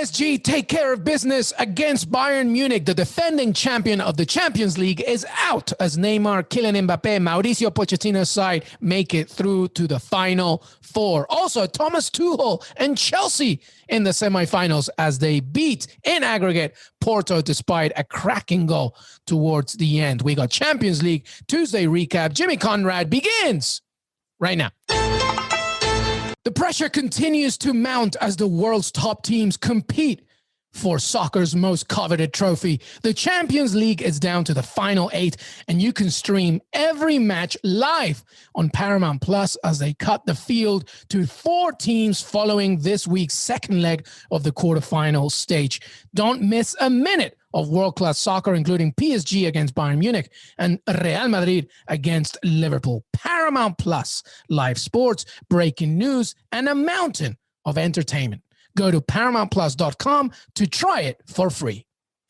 PSG take care of business against Bayern Munich. The defending champion of the Champions League is out as Neymar, Kylian Mbappe, Mauricio Pochettino's side make it through to the Final Four. Also, Thomas Tuchel and Chelsea in the semifinals as they beat, in aggregate, Porto despite a cracking goal towards the end. We got Champions League Tuesday recap. Jimmy Conrad begins right now. The pressure continues to mount as the world's top teams compete for soccer's most coveted trophy. The Champions League is down to the final 8, and you can stream every match live on Paramount Plus as they cut the field to 4 teams following this week's second leg of the quarterfinal stage. Don't miss a minute of world-class soccer, including PSG against Bayern Munich and Real Madrid against Liverpool. Paramount Plus, live sports, breaking news, and a mountain of entertainment. Go to ParamountPlus.com to try it for free.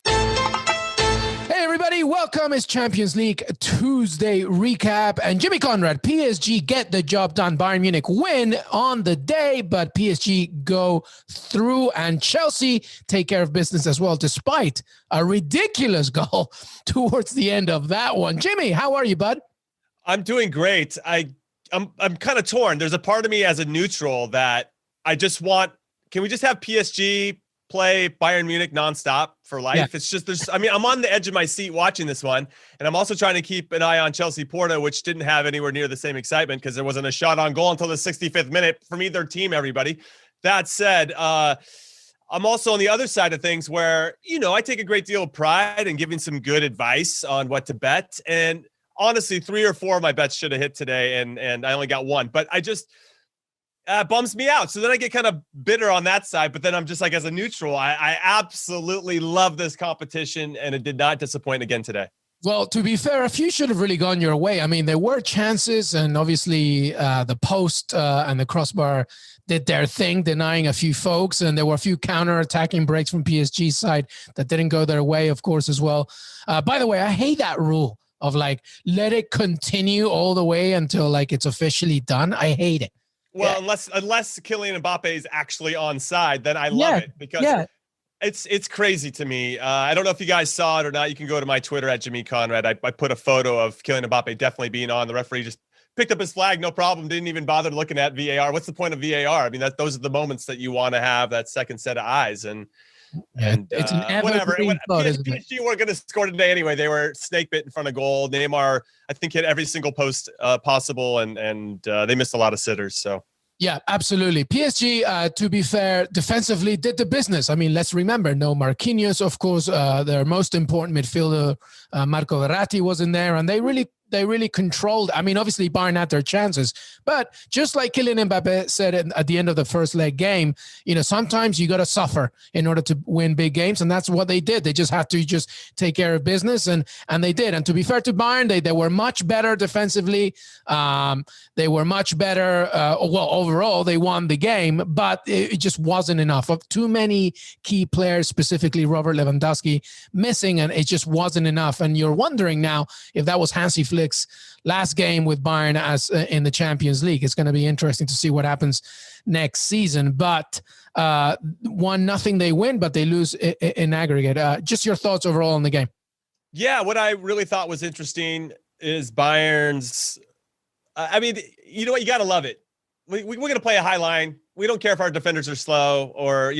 Hey, everybody. Welcome. It's Champions League Tuesday recap. And Jimmy Conrad, PSG get the job done. Bayern Munich win on the day, but PSG go through. And Chelsea take care of business as well, despite a ridiculous goal towards the end of that one. Jimmy, how are you, bud? I'm doing great. I'm kind of torn. There's a part of me as a neutral that I just want. Can we just have PSG play Bayern Munich nonstop for life? Yeah. It's just, I'm on the edge of my seat watching this one. And I'm also trying to keep an eye on Chelsea Porto, which didn't have anywhere near the same excitement because there wasn't a shot on goal until the 65th minute from either team, everybody. That said, I'm also on the other side of things where, I take a great deal of pride in giving some good advice on what to bet. And honestly, 3 or 4 of my bets should have hit today. And I only got 1, but I just, bums me out. So then I get kind of bitter on that side, but then I'm just like, as a neutral, I absolutely love this competition, and it did not disappoint again today. Well, to be fair, a few should have really gone your way. I mean, there were chances, and obviously the post and the crossbar did their thing, denying a few folks, and there were a few counter-attacking breaks from PSG's side that didn't go their way, of course, as well. By the way, I hate that rule of let it continue all the way until it's officially done. I hate it. Well, unless Kylian Mbappe is actually on side, then I love it because it's crazy to me. I don't know if you guys saw it or not. You can go to my Twitter at Jimmy Conrad. I put a photo of Kylian Mbappe definitely being on. The referee just picked up his flag, no problem. Didn't even bother looking at VAR. What's the point of VAR? I mean, those are the moments that you want to have that second set of eyes. And it's an whatever. PSG weren't going to score today anyway. They were snake bit in front of goal. Neymar, I think, hit every single post possible, and they missed a lot of sitters. So. Yeah, absolutely. PSG, to be fair, defensively did the business. I mean, let's remember, no Marquinhos, of course, their most important midfielder, Marco Verratti was in there, and they really controlled. I mean, obviously Bayern had their chances, but just like Kylian Mbappe said at the end of the first leg game, sometimes you got to suffer in order to win big games, and that's what they did. They just had to take care of business, and they did. And to be fair to Bayern, they were much better defensively. They were much better. Overall, they won the game, but it just wasn't enough. Of too many key players, specifically Robert Lewandowski, missing, and it just wasn't enough. And you're wondering now if that was Hansi Flick's last game with Bayern as in the Champions League. It's going to be interesting to see what happens next season. But 1-0 they win, but they lose in aggregate. Just your thoughts overall on the game. Yeah, what I really thought was interesting is Bayern's. I mean, you know what? You got to love it. We're going to play a high line. We don't care if our defenders are slow or,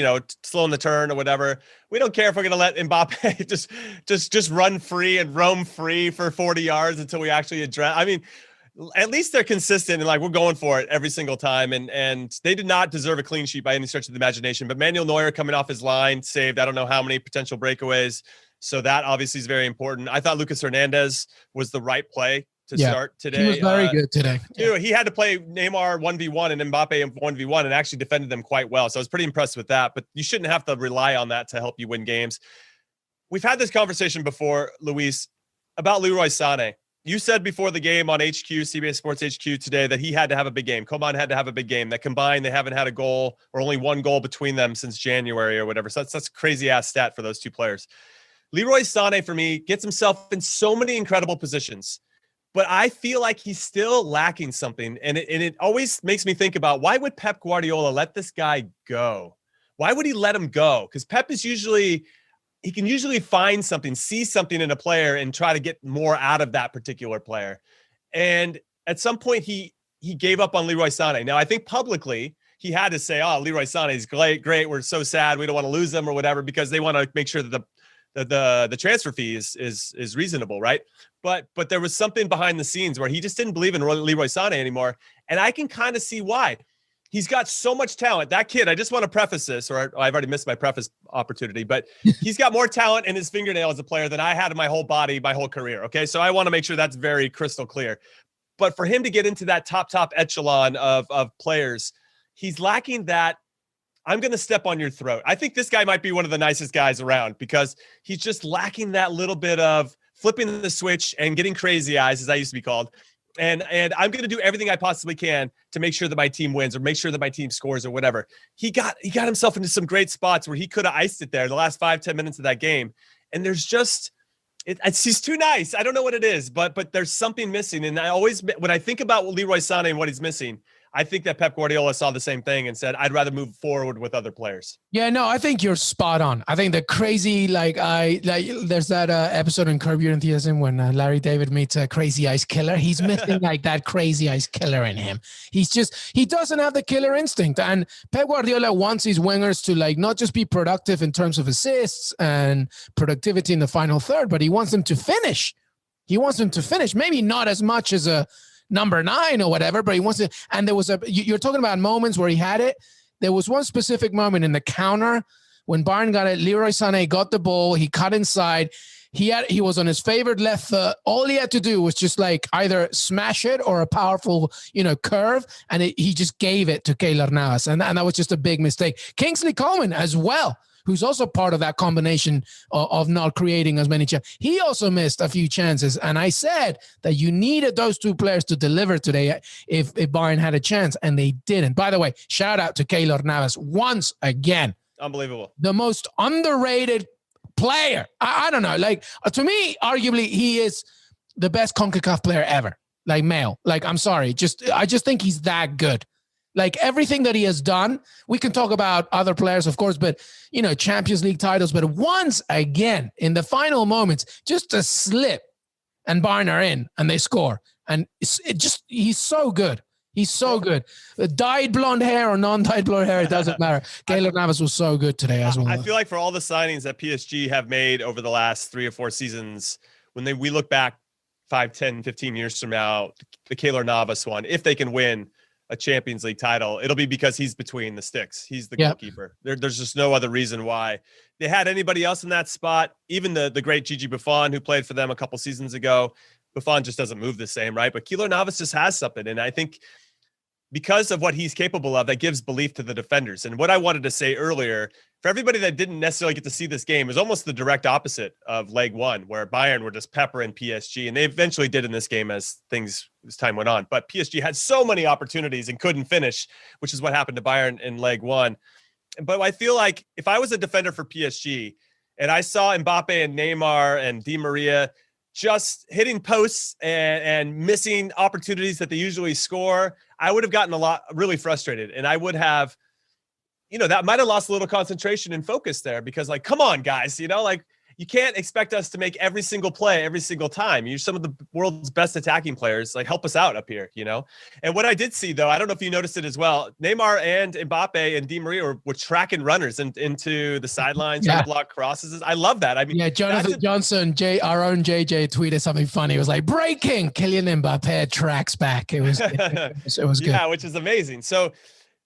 slow in the turn or whatever. We don't care if we're going to let Mbappe just run free and roam free for 40 yards until we actually address. I mean, at least they're consistent and we're going for it every single time. And they did not deserve a clean sheet by any stretch of the imagination. But Manuel Neuer coming off his line saved I don't know how many potential breakaways. So that obviously is very important. I thought Lucas Hernandez was the right play to start today. He was very good today. He had to play Neymar 1v1 and Mbappe 1v1 and actually defended them quite well. So I was pretty impressed with that, but you shouldn't have to rely on that to help you win games. We've had this conversation before, Luis, about Leroy Sané. You said before the game on HQ, CBS Sports HQ today, that he had to have a big game. Coman had to have a big game. That combined, they haven't had a goal or only 1 goal between them since January or whatever. So that's a crazy ass stat for those 2 players. Leroy Sané, for me, gets himself in so many incredible positions. But I feel like he's still lacking something. And it always makes me think about, why would Pep Guardiola let this guy go? why would he let him go? Because Pep is he can usually find something, see something in a player and try to get more out of that particular player. And at some point he gave up on Leroy Sané. Now I think publicly he had to say, oh, Leroy Sané is great. We're so sad. We don't want to lose him or whatever, because they want to make sure that the transfer fee is reasonable. Right. But there was something behind the scenes where he just didn't believe in Leroy Sané anymore. And I can kind of see why. He's got so much talent. That kid, I just want to preface this, or I've already missed my preface opportunity, but he's got more talent in his fingernail as a player than I had in my whole body, my whole career. Okay. So I want to make sure that's very crystal clear. But for him to get into that top echelon of players, he's lacking that. I'm going to step on your throat. I think this guy might be one of the nicest guys around, because he's just lacking that little bit of flipping the switch and getting crazy eyes, as I used to be called. And I'm going to do everything I possibly can to make sure that my team wins or make sure that my team scores or whatever. He got himself into some great spots where he could have iced it there the last 5-10 minutes of that game. And there's just, he's too nice. I don't know what it is, but there's something missing. And when I think about Leroy Sané and what he's missing, I think that Pep Guardiola saw the same thing and said, I'd rather move forward with other players. Yeah, no, I think you're spot on. I think the crazy, there's that episode in Curb Your Enthusiasm when Larry David meets a crazy ice killer. He's missing like that crazy ice killer in him. He doesn't have the killer instinct. And Pep Guardiola wants his wingers to not just be productive in terms of assists and productivity in the final third, but he wants them to finish. Maybe not as much as a number 9 or whatever, but he wants to. And there was you're talking about moments where he had it. There was one specific moment in the counter when Bayern got it. Leroy Sané got the ball. He cut inside. He was on his favorite left foot. All he had to do was just either smash it or a powerful, curve. And he just gave it to Keylor Navas. And that was just a big mistake. Kingsley Coman as well, who's also part of that combination of not creating as many chances. He also missed a few chances. And I said that you needed those two players to deliver today if Bayern had a chance, and they didn't. By the way, shout out to Keylor Navas once again. Unbelievable. The most underrated player. I don't know. To me, arguably, he is the best CONCACAF player ever. Male. I'm sorry. I just think he's that good. Everything that he has done, we can talk about other players, of course, but, Champions League titles. But once again, in the final moments, just a slip and Bayern are in and they score. And he's so good. He's so good. Dyed blonde hair or non-dyed blonde hair, it doesn't matter. Keylor Navas was so good today as well. I feel like for all the signings that PSG have made over the last 3 or 4 seasons, when we look back 5, 10, 15 years from now, the Keylor Navas one, if they can win a Champions League title, it'll be because he's between the sticks. He's the goalkeeper. There's just no other reason why they had anybody else in that spot. Even the great Gigi Buffon, who played for them a couple seasons ago, Buffon just doesn't move the same, right? But Keylor Navas just has something. And I think because of what he's capable of, that gives belief to the defenders. And what I wanted to say earlier, for everybody that didn't necessarily get to see this game, is almost the direct opposite of leg one, where Bayern were just peppering PSG, and they eventually did in this game as time went on. But PSG had so many opportunities and couldn't finish, which is what happened to Bayern in leg one. But I feel like if I was a defender for PSG and I saw Mbappe and Neymar and Di Maria just hitting posts and missing opportunities that they usually score, I would have gotten really frustrated. And I would have, that might have lost a little concentration and focus there, because come on, guys, you can't expect us to make every single play every single time. You're some of the world's best attacking players. Help us out up here, And what I did see, though, I don't know if you noticed it as well, Neymar and Mbappe and Di Maria were tracking runners into the sidelines, trying to block crosses. I love that. I mean, Jonathan Johnson, our own JJ, tweeted something funny. It was breaking, Kylian Mbappe tracks back. It was good. Yeah, which is amazing. So,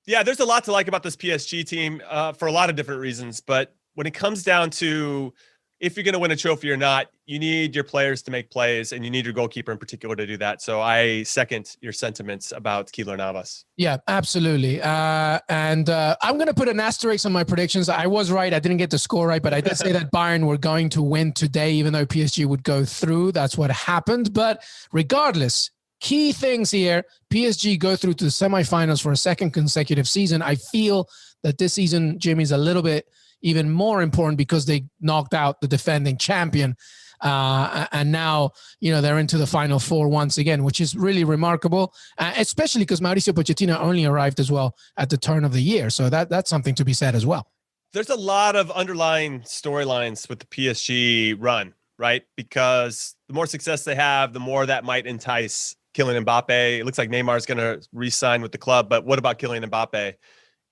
yeah, there's a lot to like about this PSG team for a lot of different reasons. But when it comes down to if you're going to win a trophy or not, you need your players to make plays, and you need your goalkeeper in particular to do that. So I second your sentiments about Keylor Navas. Yeah, absolutely. And I'm going to put an asterisk on my predictions. I was right. I didn't get the score right, but I did say that Bayern were going to win today, even though PSG would go through. That's what happened. But regardless, key things here, PSG go through to the semifinals for a second consecutive season. I feel that this season, Jimmy, is a little bit even more important because they knocked out the defending champion. And now, they're into the Final Four once again, which is really remarkable, especially because Mauricio Pochettino only arrived as well at the turn of the year. So that's something to be said as well. there's a lot of underlying storylines with the PSG run, right? Because the more success they have, the more that might entice Kylian Mbappe. It looks like Neymar is going to re-sign with the club, but what about Kylian Mbappe?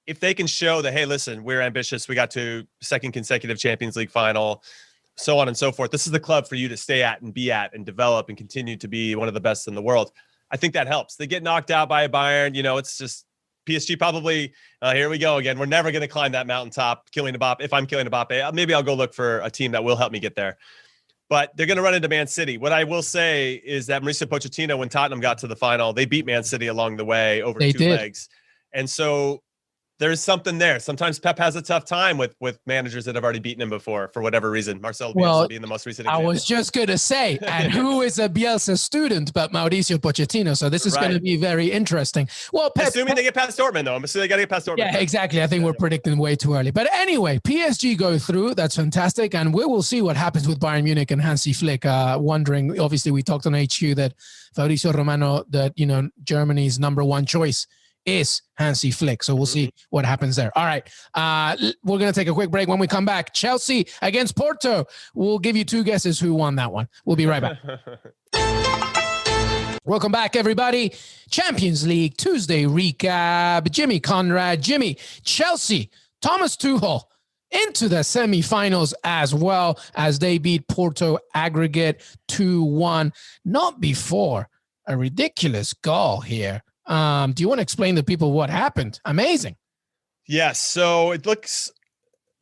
If they can show that, hey, listen, we're ambitious, we got to second consecutive Champions League final, so on and so forth. This is the club for you to stay at and be at and develop and continue to be one of the best in the world. I think that helps. They get knocked out by a Bayern. It's just PSG probably, here we go again. We're never going to climb that mountaintop. Kylian Mbappe. If I'm Kylian Mbappe, maybe I'll go look for a team that will help me get there. But they're going to run into Man City. What I will say is that Mauricio Pochettino, when Tottenham got to the final, they beat Man City along the way over two legs. And so there's something there. Sometimes Pep has a tough time with managers that have already beaten him before for whatever reason. Marcelo Bielsa being the most recent example. I was just going to say, and who is a Bielsa student but Mauricio Pochettino? So this is going to be very interesting. Well, Pep, assuming they get past Dortmund, though. I'm assuming they got to get past Dortmund. Yeah, exactly. I think we're predicting way too early. But anyway, PSG go through. That's fantastic. And we will see what happens with Bayern Munich and Hansi Flick. Wondering, obviously, we talked on HQ that Fabrizio Romano, that, Germany's number one choice is Hansi Flick. So we'll see what happens there. All right. We're going to take a quick break. When we come back, Chelsea against Porto. We'll give you two guesses who won that one. We'll be right back. Welcome back, everybody. Champions League Tuesday recap. Jimmy Conrad. Jimmy, Chelsea, Thomas Tuchel into the semifinals as well as they beat Porto aggregate 2-1. Not before a ridiculous goal here. Do you want to explain to people what happened? Amazing. Yes. So it looks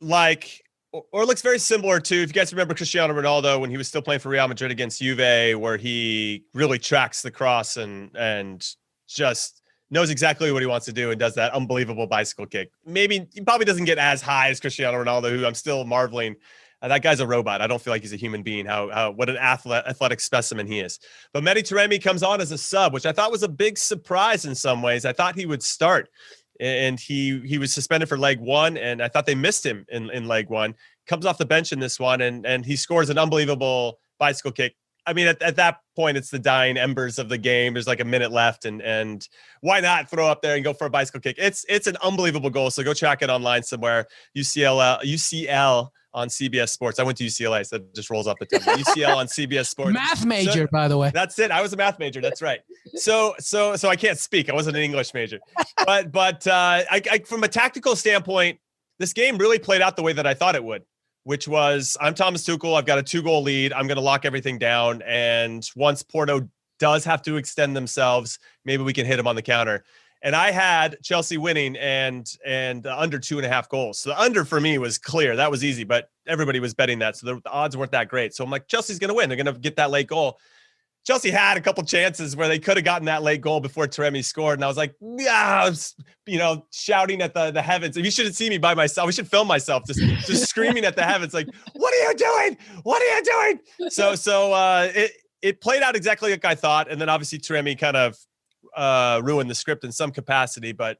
like, or it looks very similar to, if you guys remember Cristiano Ronaldo when he was still playing for Real Madrid against Juve, where he really tracks the cross and just knows exactly what he wants to do and does that unbelievable bicycle kick. Maybe he probably doesn't get as high as Cristiano Ronaldo, who I'm still marveling. That guy's a robot. I don't feel like he's a human being. What an athletic specimen he is. But Mehdi Taremi comes on as a sub, which I thought was a big surprise in some ways. I thought he would start, and he was suspended for leg one, and I thought they missed him in leg one. Comes off the bench in this one, and he scores an unbelievable bicycle kick. I mean, at that point, it's the dying embers of the game. There's like a minute left, and why not throw up there and go for a bicycle kick? It's an unbelievable goal. So go track it online somewhere. UCL on CBS Sports. I went to UCLA, so that just rolls off the tongue. UCL on CBS Sports. Math major, by the way. That's it. I was a math major. That's right. So I can't speak. I wasn't an English major, but I from a tactical standpoint, this game really played out the way that I thought it would, which was, I'm Thomas Tuchel. I've got a 2-goal lead. I'm going to lock everything down. And once Porto does have to extend themselves, maybe we can hit them on the counter. And I had Chelsea winning and under 2.5 goals. So the under for me was clear. That was easy, but everybody was betting that. So the odds weren't that great. So I'm like, Chelsea's going to win. They're going to get that late goal. Chelsea had a couple chances where they could have gotten that late goal before Taremi scored. And I was like, yeah, I was, shouting at the heavens. You should have seen me by myself. We should film myself just screaming at the heavens. Like, what are you doing? What are you doing? So it played out exactly like I thought. And then obviously Taremi kind of ruined the script in some capacity, but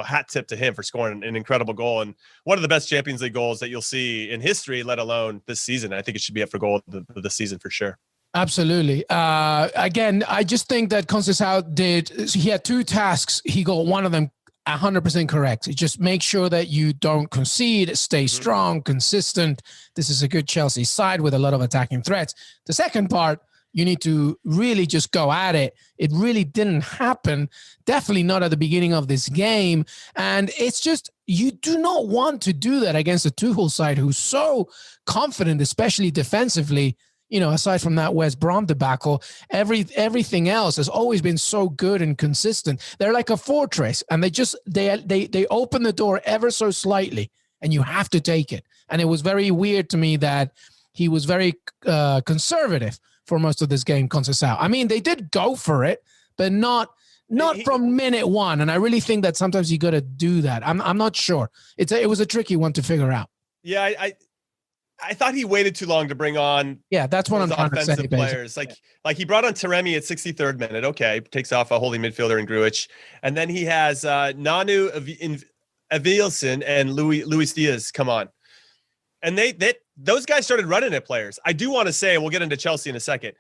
hat tip to him for scoring an incredible goal and one of the best Champions League goals that you'll see in history, let alone this season. I think it should be up for goal of the season for sure. Absolutely. Again, I just think that Conceição he had two tasks. He got one of them 100% correct. Just make sure that you don't concede, stay strong, consistent. This is a good Chelsea side with a lot of attacking threats. The second part, you need to really just go at it. It really didn't happen. Definitely not at the beginning of this game. And it's just, you do not want to do that against a Tuchel side who's so confident, especially defensively. Aside from that West Brom debacle, everything else has always been so good and consistent. They're like a fortress, and they open the door ever so slightly, and you have to take it. And it was very weird to me that he was very conservative for most of this game, Conceição. I mean, they did go for it, but not from minute one. And I really think that sometimes you got to do that. I'm not sure. It was a tricky one to figure out. Yeah, I thought he waited too long to bring on. Yeah, that's what I'm trying to say. Players like he brought on Taremi at 63rd minute. Okay, takes off a holding midfielder in Grujic, and then he has Nanu Avilson and Luis Diaz come on, and those guys started running at players. I do want to say, we'll get into Chelsea in a second,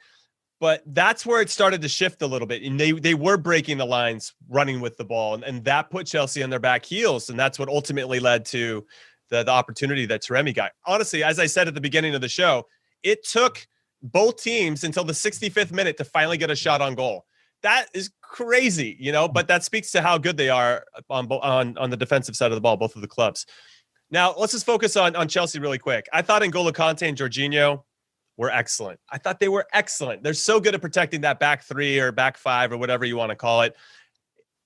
but that's where it started to shift a little bit, and they were breaking the lines, running with the ball, and that put Chelsea on their back heels, and that's what ultimately led to the opportunity that Taremi got. Honestly, as I said at the beginning of the show, it took both teams until the 65th minute to finally get a shot on goal. That is crazy, but that speaks to how good they are on the defensive side of the ball, both of the clubs. Now, let's just focus on Chelsea really quick. I thought N'Golo Kanté and Jorginho were excellent. I thought they were excellent. They're so good at protecting that back three or back five or whatever you want to call it.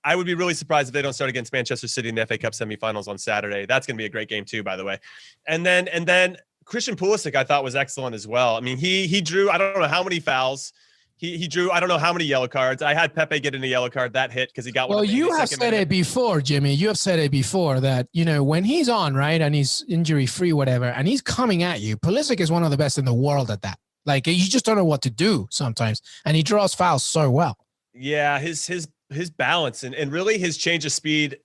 I would be really surprised if they don't start against Manchester City in the FA Cup semifinals on Saturday. That's going to be a great game too, by the way. And then Christian Pulisic, I thought, was excellent as well. I mean, he drew, I don't know how many fouls. He drew, I don't know how many yellow cards. I had Pepe get in a yellow card. That hit because he got one. Well, you have said it before, Jimmy. You have said it before that, when he's on, right, and he's injury-free, whatever, and he's coming at you, Pulisic is one of the best in the world at that. Like, you just don't know what to do sometimes, and he draws fouls so well. Yeah, his balance and really his change of speed,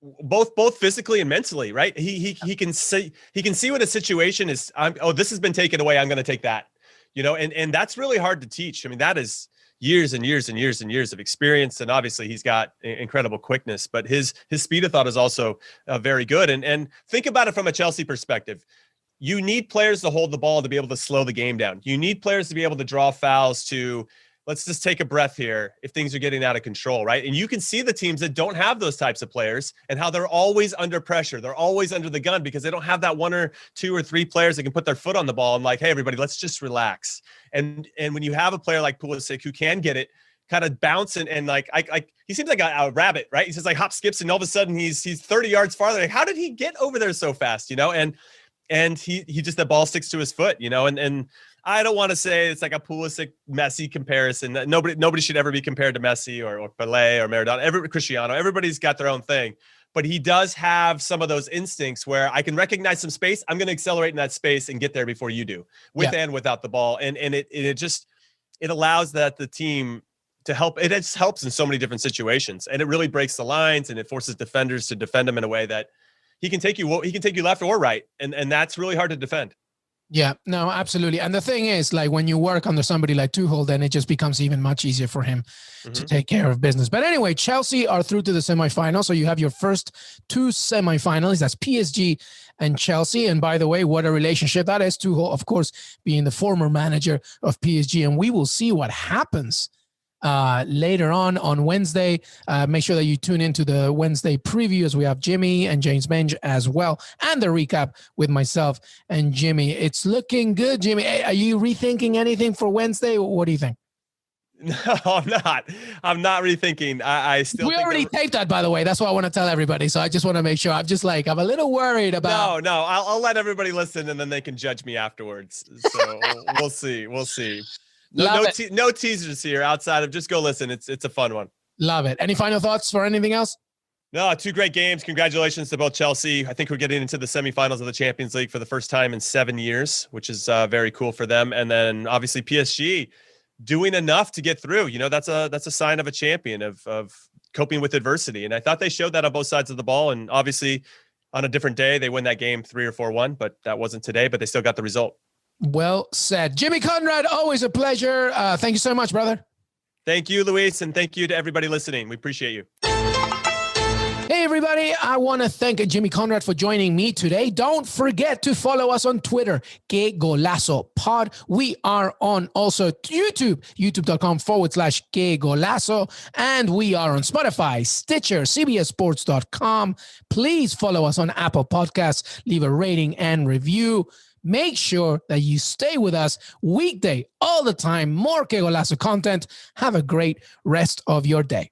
both physically and mentally, right? He can see what a situation is. This has been taken away. I'm going to take that, and that's really hard to teach. I mean, that is years and years and years and years of experience. And obviously he's got incredible quickness, but his speed of thought is also very good. And think about it from a Chelsea perspective. You need players to hold the ball to be able to slow the game down. You need players to be able to draw fouls to, let's just take a breath here if things are getting out of control, right? And you can see the teams that don't have those types of players and how they're always under pressure. They're always under the gun because they don't have that one or two or three players that can put their foot on the ball and like, hey, everybody, let's just relax. And when you have a player like Pulisic who can get it, kind of bounce and like he seems like a rabbit, right? He's just like hop skips and all of a sudden he's 30 yards farther. Like, how did he get over there so fast, And he just, the ball sticks to his foot, and I don't want to say it's like a Pulisic Messi comparison. Nobody should ever be compared to Messi or Pelé or Maradona, Cristiano. Everybody's got their own thing, but he does have some of those instincts where I can recognize some space. I'm going to accelerate in that space and get there before you do, with and without the ball. And it allows that the team to help. It just helps in so many different situations, and it really breaks the lines and it forces defenders to defend him in a way that he can take you left or right. And that's really hard to defend. Yeah, no, absolutely. And the thing is, like, when you work under somebody like Tuchel, then it just becomes even much easier for him to take care of business. But anyway, Chelsea are through to the semifinals. So you have your first two semifinals. That's PSG and Chelsea. And by the way, what a relationship that is. Tuchel, of course, being the former manager of PSG. And we will see what happens later on Wednesday. Make sure that you tune into the Wednesday preview as we have Jimmy and James Benge as well, and the recap with myself and Jimmy. It's looking good, Jimmy. Are you rethinking anything for Wednesday? What do you think? No, I'm not rethinking. I still. We already taped that, by the way. That's what I want to tell everybody. So I just want to make sure. I'm a little worried about. No. I'll let everybody listen, and then they can judge me afterwards. So we'll see. No teasers here outside of just go listen. It's a fun one. Love it. Any final thoughts for anything else? No, two great games. Congratulations to both Chelsea. I think we're getting into the semifinals of the Champions League for the first time in 7 years, which is very cool for them. And then obviously PSG doing enough to get through. That's a sign of a champion of coping with adversity. And I thought they showed that on both sides of the ball. And obviously on a different day, they win that game 3 or 4-1, but that wasn't today, but they still got the result. Well said. Jimmy Conrad, always a pleasure. Thank you so much, brother. Thank you, Luis, and thank you to everybody listening. We appreciate you. Hey, everybody. I want to thank Jimmy Conrad for joining me today. Don't forget to follow us on Twitter, Qué Golazo Pod. We are on also YouTube, youtube.com/Qué Golazo. And we are on Spotify, Stitcher, CBSSports.com. Please follow us on Apple Podcasts. Leave a rating and review. Make sure that you stay with us weekday, all the time. More Qué Golazo content. Have a great rest of your day.